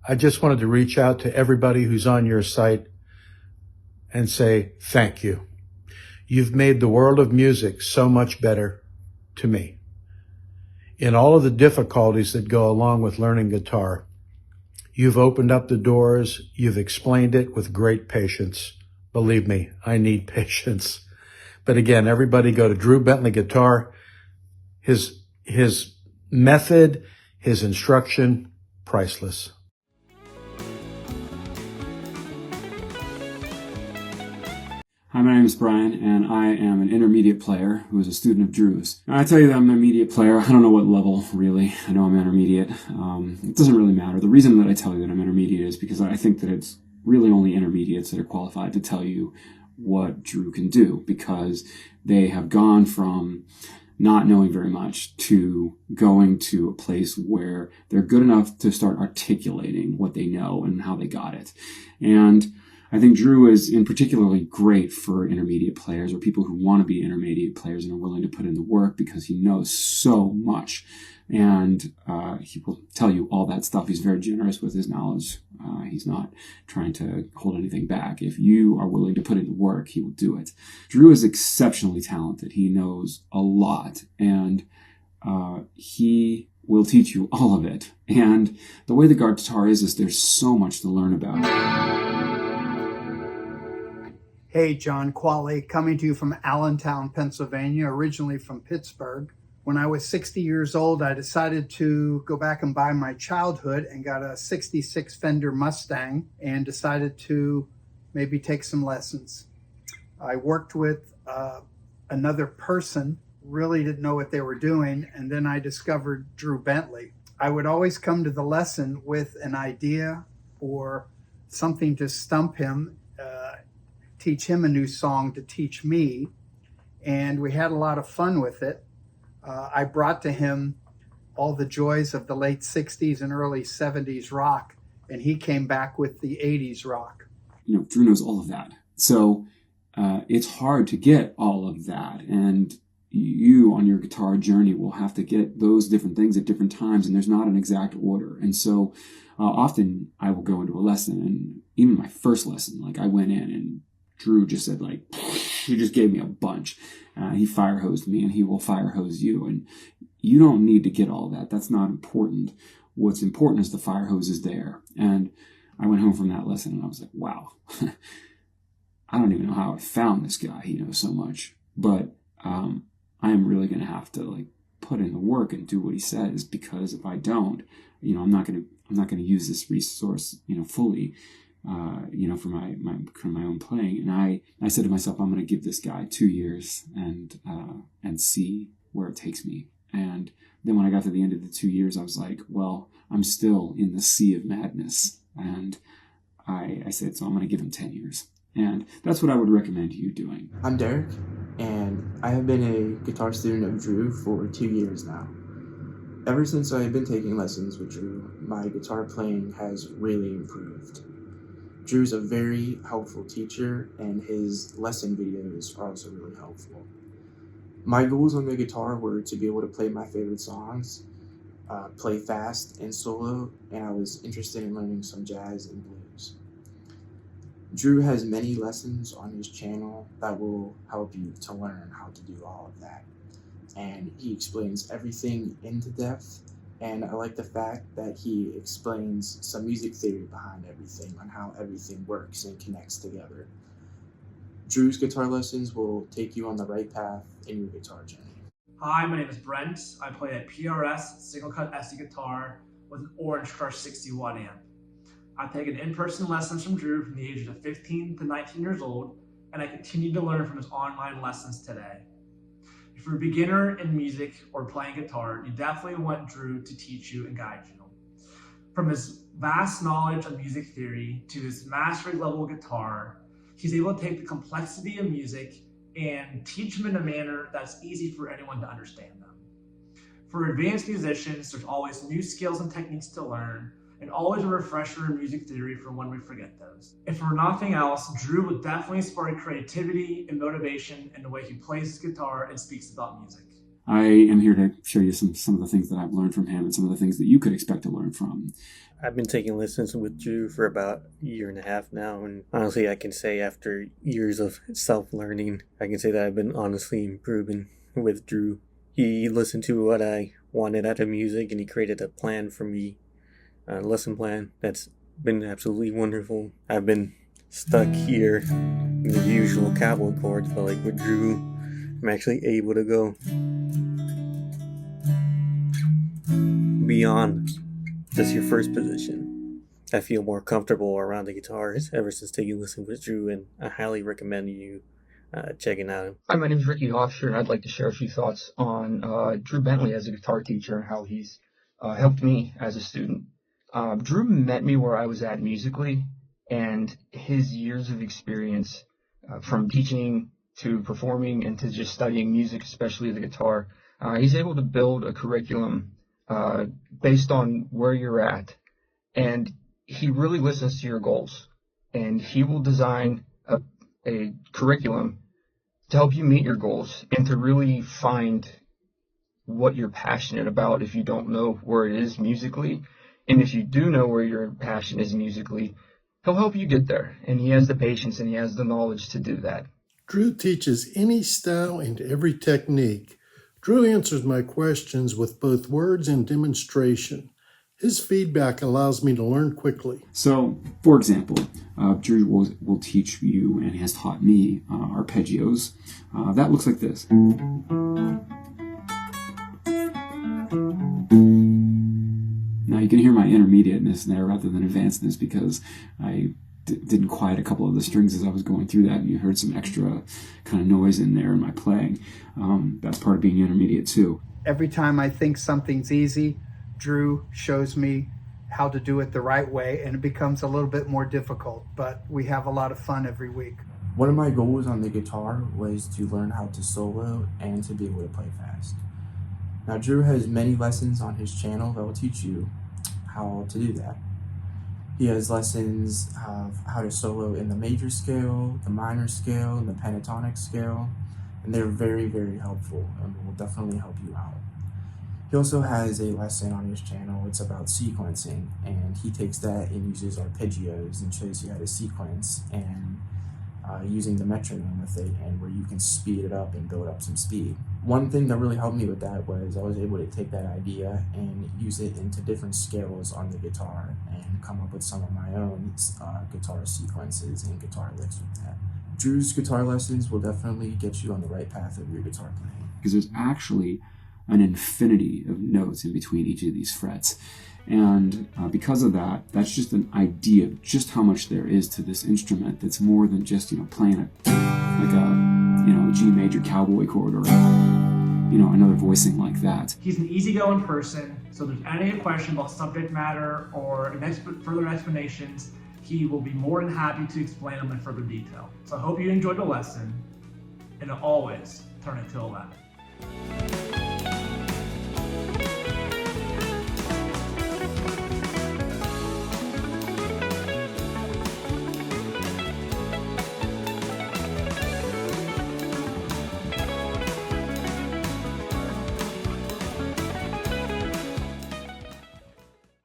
I just wanted to reach out to everybody who's on your site and say thank you. You've made the world of music so much better to me. In all of the difficulties that go along with learning guitar, you've opened up the doors, you've explained it with great patience. Believe me, I need patience. But again, everybody go to Drew Bentley Guitar. His method, his instruction, priceless. Hi, my name is Brian, and I am an intermediate player who is a student of Drew's. And I tell you that I'm an intermediate player. I don't know what level, really. I know I'm intermediate. It doesn't really matter. The reason that I tell you that I'm intermediate is because I think that it's really only intermediates that are qualified to tell you what Drew can do, because they have gone from not knowing very much to going to a place where they're good enough to start articulating what they know and how they got it. And I think Drew is in particularly great for intermediate players or people who want to be intermediate players and are willing to put in the work, because he knows so much. And he will tell you all that stuff. He's very generous with his knowledge. He's not trying to hold anything back. If you are willing to put in the work, he will do it. Drew is exceptionally talented. He knows a lot, and he will teach you all of it. And the way the guitar is there's so much to learn about. Hey, John Qualley, coming to you from Allentown, Pennsylvania, originally from Pittsburgh. When I was 60 years old, I decided to go back and buy my childhood and got a 66 Fender Mustang and decided to maybe take some lessons. I worked with another person, really didn't know what they were doing, and then I discovered Drew Bentley. I would always come to the lesson with an idea or something to stump him, teach him a new song to teach me, and we had a lot of fun with it. I brought to him all the joys of the late 60s and early 70s rock, and he came back with the 80s rock. Drew knows all of that. So it's hard to get all of that. And you, on your guitar journey, will have to get those different things at different times, and there's not an exact order. And so often I will go into a lesson, and even my first lesson, I went in and Drew just said, he just gave me a bunch. He fire hosed me, and he will fire hose you. And you don't need to get all that. That's not important. What's important is the fire hose is there. And I went home from that lesson and I was like, wow, I don't even know how I found this guy. He knows so much. But I am really going to have to put in the work and do what he says, because if I don't, I'm not going to use this resource, fully. For my own playing. And I said to myself, I'm going to give this guy 2 years and see where it takes me. And then when I got to the end of the 2 years, I was like, well, I'm still in the sea of madness. And I said, so I'm going to give him 10 years. And that's what I would recommend you doing. I'm Derek, and I have been a guitar student of Drew for 2 years now. Ever since I have been taking lessons with Drew, my guitar playing has really improved. Drew's a very helpful teacher, and his lesson videos are also really helpful. My goals on the guitar were to be able to play my favorite songs, play fast and solo, and I was interested in learning some jazz and blues. Drew has many lessons on his channel that will help you to learn how to do all of that. And he explains everything into depth. And I like the fact that he explains some music theory behind everything, on how everything works and connects together. Drew's guitar lessons will take you on the right path in your guitar journey. Hi, my name is Brent. I play a PRS single cut SE guitar with an Orange Crush 61 amp. I've taken in-person lessons from Drew from the ages of 15 to 19 years old, and I continue to learn from his online lessons today. If you're a beginner in music or playing guitar, you definitely want Drew to teach you and guide you. From his vast knowledge of music theory to his mastery level guitar, he's able to take the complexity of music and teach them in a manner that's easy for anyone to understand them. For advanced musicians, there's always new skills and techniques to learn, and always a refresher in music theory for when we forget those. If for nothing else, Drew would definitely spark creativity and motivation in the way he plays his guitar and speaks about music. I am here to show you some of the things that I've learned from him and some of the things that you could expect to learn from. I've been taking lessons with Drew for about a year and a half now, and honestly, I can say after years of self-learning, I can say that I've been honestly improving with Drew. He listened to what I wanted out of music, and he created a plan for me, a lesson plan that's been absolutely wonderful. I've been stuck here in the usual cowboy chords, but like with Drew, I'm actually able to go beyond just your first position. I feel more comfortable around the guitars ever since taking lessons with Drew, and I highly recommend you checking out him. Hi, my name is Ricky Hofstra, and I'd like to share a few thoughts on Drew Bentley as a guitar teacher and how he's helped me as a student. Drew met me where I was at musically, and his years of experience from teaching to performing and to just studying music, especially the guitar, he's able to build a curriculum based on where you're at, and he really listens to your goals, and he will design a curriculum to help you meet your goals and to really find what you're passionate about if you don't know where it is musically. And if you do know where your passion is musically, he'll help you get there, and he has the patience and he has the knowledge to do that. Drew teaches any style and every technique. Drew answers my questions with both words and demonstration. His feedback allows me to learn quickly. So, for example, Drew will teach you, and has taught me, arpeggios. That looks like this. Now you can hear my intermediateness there rather than advancedness because I didn't quiet a couple of the strings as I was going through that, and you heard some extra kind of noise in there in my playing. That's part of being intermediate too. Every time I think something's easy, Drew shows me how to do it the right way, and it becomes a little bit more difficult, but we have a lot of fun every week. One of my goals on the guitar was to learn how to solo and to be able to play fast. Now, Drew has many lessons on his channel that will teach you how to do that. He has lessons of how to solo in the major scale, the minor scale, and the pentatonic scale, and they're very, very helpful and will definitely help you out. He also has a lesson on his channel. It's about sequencing, and he takes that and uses arpeggios and shows you how to sequence and using the metronome with it, and where you can speed it up and build up some speed. One thing that really helped me with that was I was able to take that idea and use it into different scales on the guitar and come up with some of my own guitar sequences and guitar licks with that. Drew's guitar lessons will definitely get you on the right path of your guitar playing. Because there's actually an infinity of notes in between each of these frets. And because of that, that's just an idea of just how much there is to this instrument that's more than just, playing a G major cowboy chord or, another voicing like that. He's an easygoing person, so if there's any question about subject matter or further explanations, he will be more than happy to explain them in further detail. So I hope you enjoyed the lesson, and always turn it to 11.